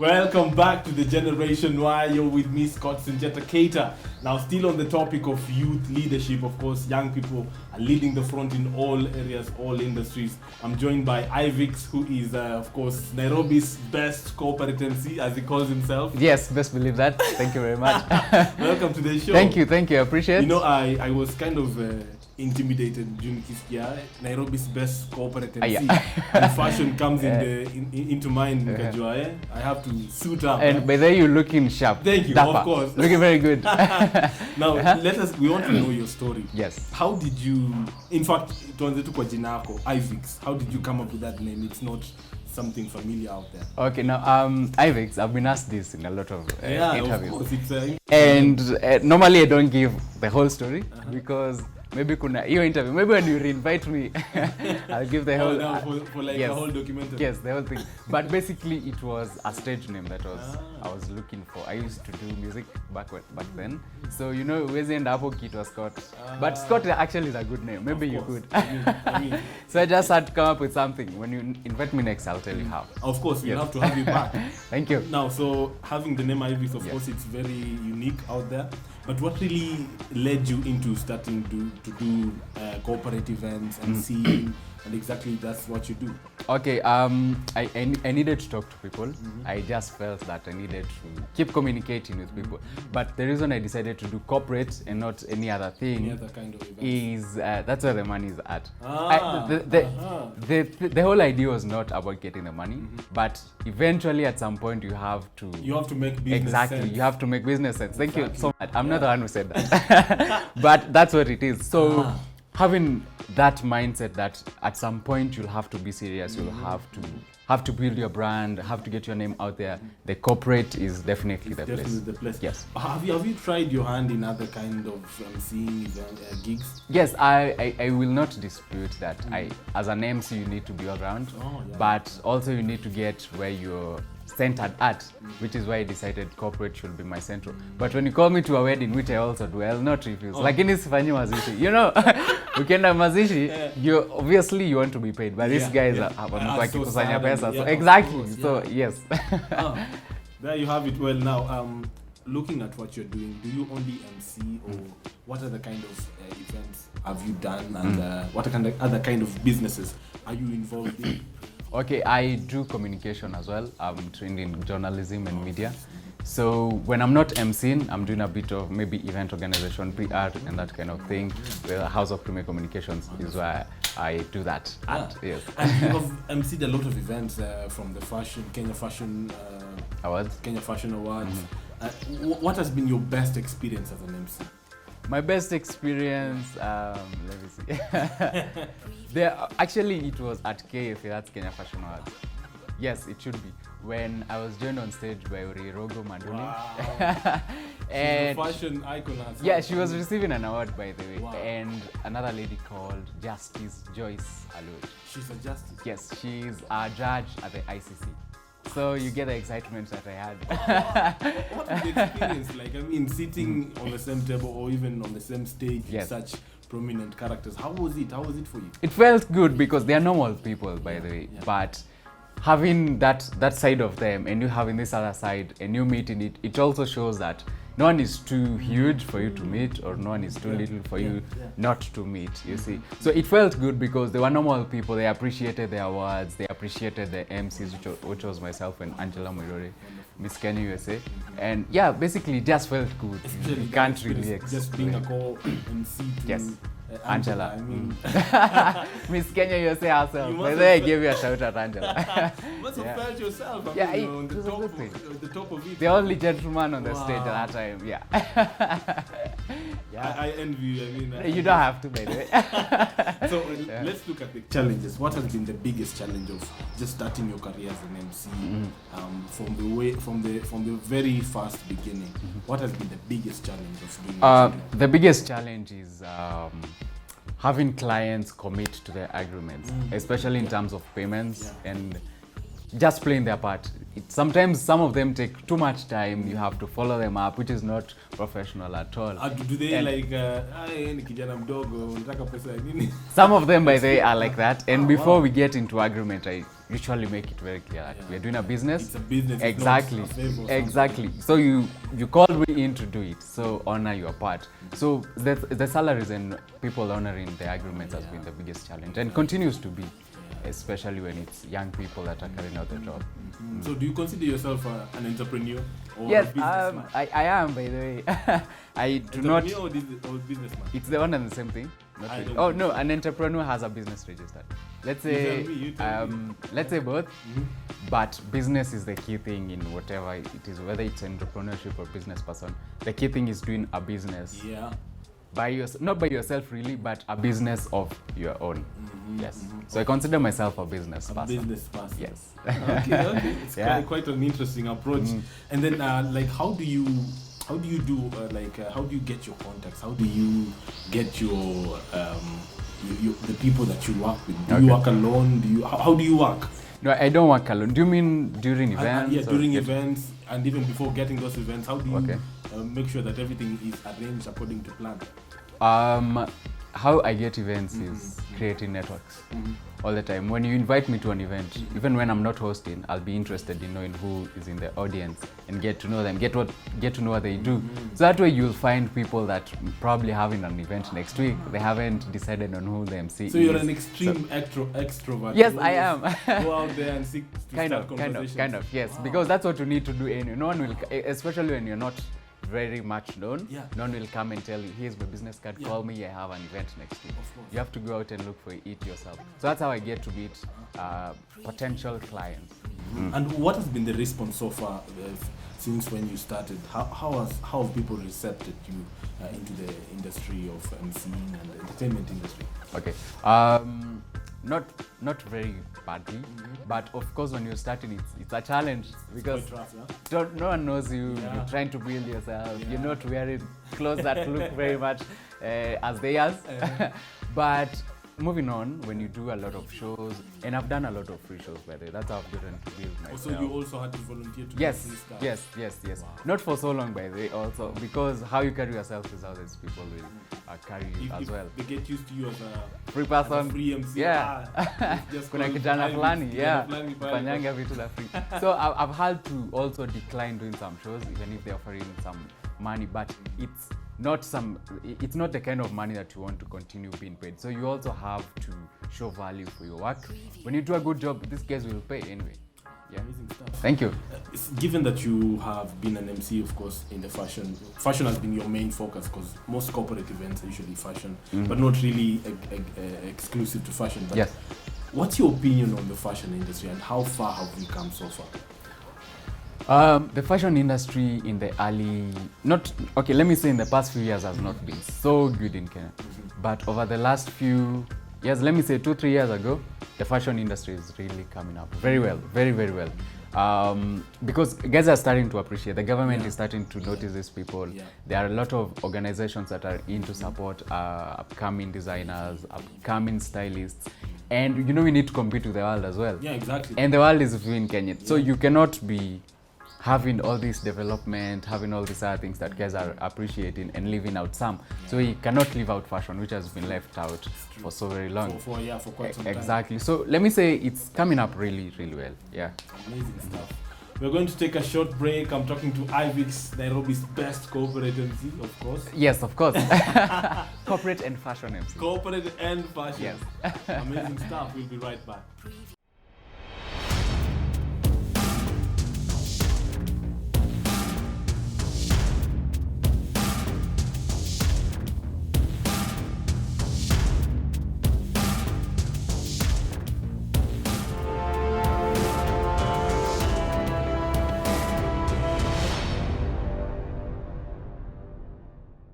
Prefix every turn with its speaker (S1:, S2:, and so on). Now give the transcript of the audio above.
S1: Welcome back to the Generation Y. You're with me, Scott Sinjeta Keita. Now, still on the topic of youth leadership, of course, young people are leading the front in all areas, all industries. I'm joined by IVIX, who is, of course, Nairobi's best corporate MC, as he calls himself.
S2: Yes, best believe that. Thank you very much.
S1: Welcome to the show.
S2: Thank you, I appreciate it.
S1: You know, I was kind of intimidated during Kiskia, Nairobi's best corporate MC. And fashion comes into mind. I have to suit up.
S2: And by there, you're looking sharp.
S1: Thank you,
S2: Dapper.
S1: of course.
S2: Looking very good.
S1: Now, we want to know your story.
S2: Yes.
S1: How did you, in fact, tuanze tu kwa jina yako, IVIX. How did you come up with that name? It's not something familiar out there.
S2: Okay, now, IVIX, I've been asked this in a lot of interviews.
S1: Of course,
S2: and normally I don't give the whole story because maybe kuna hiyo interview, maybe when you reinvite me, I'll give the whole
S1: for like a whole documentary.
S2: Yes, the whole thing. But basically, it was a stage name that I was looking for. I used to do music back then, so you know, we end up it was Scott. But Scott actually is a good name. Maybe you could.
S1: I mean,
S2: so I just had to come up with something. When you invite me next, I'll tell you how.
S1: Of course, we'll have to have you back.
S2: Thank you.
S1: Now, so having the name IVIX, of course, it's very unique out there. But what really led you into starting to do corporate events and seeing, and exactly that's what you do?
S2: Okay, I needed to talk to people. I just felt that I needed to keep communicating with people. But the reason I decided to do corporate and not any other thing
S1: kind of
S2: is that's where the money is at. The whole idea was not about getting the money, but eventually at some point you have to
S1: make business sense.
S2: You have to make business sense. Thank you so much. I'm not the one who said that. But that's what it is. So having that mindset that at some point you'll have to be serious, you'll have to build your brand, have to get your name out there. The corporate is definitely the place. Yes.
S1: Have you tried your hand in other kind of seeing gigs?
S2: Yes, I will not dispute that. As an MC, you need to be all around, but also you need to get where you're centered at, which is why I decided corporate should be my central. But when you call me to a wedding, which I also do, I'll not refuse. Like in this fanyi mazishi, you know, ukienda mazishi, you obviously you want to be paid, but these guys are wakikusanya pesa, so exactly. So yes.
S1: There you have it. Well, now looking at what you're doing, do you only MC or what other kind of events have you done, and what other kind of businesses are you involved in?
S2: Okay, I do communication as well. I'm trained in journalism and media. So when I'm not MCing, I'm doing a bit of maybe event organization, PR and that kind of thing. The House of Premier Communications is where I do that. Yes.
S1: And you have MC'd a lot of events from the Kenya Fashion Awards. What has been your best experience as an MC?
S2: My best experience, let me see. Actually, it was at KFA, that's Kenya Fashion Awards. Yes, it should be. When I was joined on stage by Rogo Maduni.
S1: Wow.
S2: And
S1: she's a fashion icon.
S2: Yeah, she was receiving an award, by the way.
S1: Wow.
S2: And another lady called Justice Joyce Alud.
S1: She's a justice?
S2: Yes, she's a judge at the ICC. So you get the excitement that I had.
S1: What was the experience like? I mean, sitting on the same table or even on the same stage with such prominent characters. How was it? How was it for you?
S2: It felt good because they are normal people, by the way. But having that side of them and you having this other side and you meeting it also shows that no one is too huge for you to meet or no one is too little for you not to meet, you see. So it felt good because they were normal people. They appreciated the awards, they appreciated the MCs, which was myself and Angela Moirore, Miss Kenya USA. And yeah, basically it just felt good.
S1: Especially
S2: you can't really explain.
S1: Just being a co-MC to
S2: Angela.
S1: I mean,
S2: Miss Kenya USA herself. By the way, I gave you a shout out, Angela.
S1: Must have felt yourself.
S2: It
S1: on
S2: was a good thing.
S1: The top of it.
S2: The only gentleman on the stage at that time. Yeah.
S1: I envy you. I mean,
S2: you don't have to, by the way.
S1: So let's look at the challenges. What has been the biggest challenge of just starting your career as an MC from the very first beginning? What has been the biggest challenge of doing
S2: the biggest challenge is having clients commit to their agreements, especially in terms of payments and just playing their part. Sometimes some of them take too much time. You have to follow them up, which is not professional at all.
S1: Do they
S2: some of them, by the way, are like that. And before we get into agreement, usually make it very clear that we're doing a business.
S1: It's a business. It's
S2: Exactly.
S1: not a favor or something.
S2: Exactly. So you called me in to do it. So honor your part. So the salaries and people honoring the agreements has been the biggest challenge and continues to be, especially when it's young people that are carrying out the job.
S1: So do you consider yourself an entrepreneur or a
S2: Yes,
S1: businessman?
S2: I am, by the way. I do not.
S1: Entrepreneur or businessman?
S2: It's the one and the same thing. Not
S1: I
S2: really.
S1: don't
S2: Oh
S1: think
S2: no, an entrepreneur has a business registered. Let's say,
S1: You tell me.
S2: let's say both. But business is the key thing in whatever it is, whether it's entrepreneurship or business person. The key thing is doing a business
S1: Yeah.
S2: not by yourself really, but a business of your own. Yes. So I consider myself a business
S1: A
S2: person.
S1: business person.
S2: Yes.
S1: Okay. It's
S2: Yeah.
S1: quite an interesting approach. And then, like, how do you get your contacts? How do you get your the people that you work with? Do you work alone? How do you work?
S2: No, I don't work alone. Do you mean during events?
S1: Yeah,
S2: or
S1: during
S2: get-
S1: events and even before getting those events, how do you
S2: Okay.
S1: make sure that everything is arranged according to plan?
S2: How I get events is creating networks all the time. When you invite me to an event, even when I'm not hosting, I'll be interested in knowing who is in the audience and get to know them, get to know what they do. So that way you'll find people that probably having an event next week. They haven't decided on who the MC is.
S1: So you're an extreme extrovert.
S2: Yes,
S1: You
S2: I am.
S1: Go out there and seek to start conversations.
S2: Kind of, yes. Because that's what you need to do anyway. No one will, especially when you're not very much known,
S1: Yeah.
S2: no one will come and tell you, here's my business card,
S1: Yeah.
S2: call me, I have an event next week.
S1: Of course.
S2: You have to go out and look for it yourself. So that's how I get to meet potential clients.
S1: And what has been the response so far since when you started? How have people accepted you into the industry of emceeing and the entertainment industry?
S2: Okay. Not very badly, but of course when you're starting, it's a challenge because
S1: Quite rough, yeah?
S2: no one knows you.
S1: Yeah.
S2: You're trying to build yourself.
S1: Yeah.
S2: You're not wearing clothes that look very much as theirs. But moving on, when you do a lot of shows, and I've done a lot of free shows, by the way, that's how I've gotten to build myself.
S1: Also, you also had to volunteer to
S2: Yes,
S1: do free stuff.
S2: yes.
S1: Wow.
S2: Not for so long, by the way, also, because how you carry yourself is how these people will carry you as well.
S1: They get used to you as a
S2: Free person,
S1: free MC.
S2: yeah.
S1: Just
S2: Kuna
S1: call
S2: kijana
S1: IVIX,
S2: fulani,
S1: kijana
S2: yeah,
S1: fulani pale.
S2: fanyanga vitu za free. So I've had to also decline doing some shows, even if they're offering some money, but it's not the kind of money that you want to continue being paid. So you also have to show value for your work. When you do a good job, these guys will pay anyway. Yeah.
S1: Amazing stuff.
S2: Thank you.
S1: Given that you have been an MC, of course, in the fashion has been your main focus because most corporate events are usually fashion, but not really exclusive to fashion. But
S2: Yes.
S1: what's your opinion on the fashion industry and how far have we come so far?
S2: The fashion industry in the let me say in the past few years has not been so good in Kenya. But over the last few years, let me say 2-3 years ago, the fashion industry is really coming up very well, very, very well. Because guys are starting to appreciate, the government is starting to notice these people.
S1: Yeah.
S2: There are a lot of organizations that are in to support upcoming designers, upcoming stylists. And we need to compete with the world as well.
S1: Yeah, exactly.
S2: And the world is viewing Kenya. So you cannot be having all this development, having all these other things that guys are appreciating and leaving out some. So you cannot leave out fashion, which has been left out for so very long.
S1: For quite some time.
S2: Exactly. So let me say it's coming up really, really well. Yeah.
S1: Amazing stuff. We're going to take a short break. I'm talking to IVIX, Nairobi's best corporate MC, of course.
S2: Yes, of course. Corporate and fashion MC.
S1: Corporate and fashion.
S2: Yes.
S1: Amazing stuff. We'll be right back.